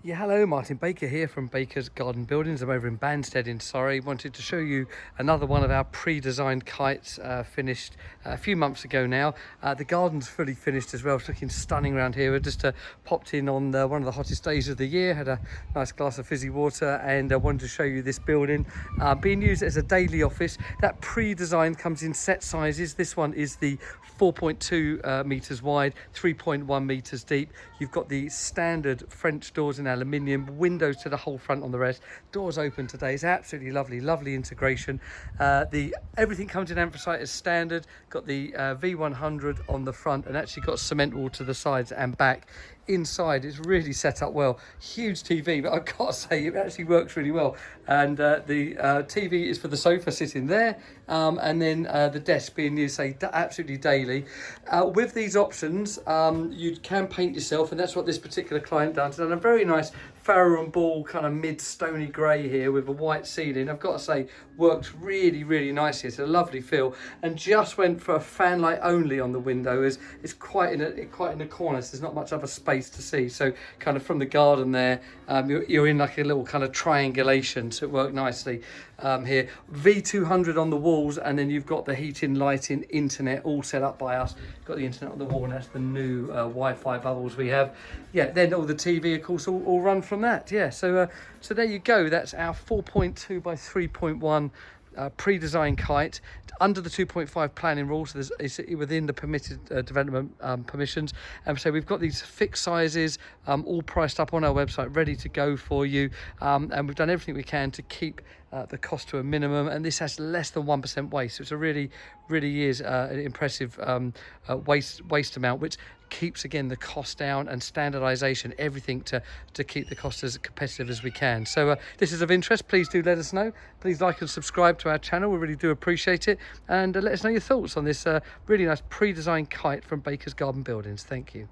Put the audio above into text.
Yeah, hello, Martin Baker here from Baker's Garden Buildings. I'm over in Banstead in Surrey. Wanted to show you another one of our pre-designed kites finished a few months ago now. The garden's fully finished as well. It's looking stunning around here. We just popped in on one of the hottest days of the year, had a nice glass of fizzy water, and I wanted to show you this building being used as a daily office. That pre-designed comes in set sizes. This one is the 4.2 meters wide, 3.1 meters deep. You've got the standard French doors in aluminium, windows to the whole front on the rest, doors open today. It's absolutely lovely integration. Everything comes in anthracite as standard. Got the V100 on the front, and actually got cement wall to the sides and back. Inside it's really set up well. Huge TV, but I've got to say it actually works really well. And the TV is for the sofa sitting there, and then the desk being used, say, absolutely daily. With these options, you can paint yourself, and that's what this particular client does. And a very nice Farrow and Ball kind of mid stony grey here with a white ceiling. I've got to say, works really nicely. It's a lovely feel, and just went for a fan light only on the window, as it's quite in a corner, so there's not much other space to see. So kind of from the garden there, you're in like a little kind of triangulation, so it worked nicely here. V200 on the walls, and then you've got the heating, lighting, internet all set up by us. Got the internet on the wall, and that's the new Wi-Fi bubbles we have. Yeah, then all the TV, of course, all run from that. Yeah, so there you go. That's our 4.2 by 3.1 pre-designed kite under the 2.5 planning rules. So it's within the permitted development permissions, and so we've got these fixed sizes all priced up on our website, ready to go for you, and we've done everything we can to keep the cost to a minimum, and this has less than 1% waste, so it's a really is an impressive waste amount, which keeps again the cost down, and standardisation, everything to keep the cost as competitive as we can. So this is of interest, please do let us know. Please like and subscribe to our channel, we really do appreciate it, and let us know your thoughts on this really nice pre-designed kite from Baker's Garden Buildings. Thank you.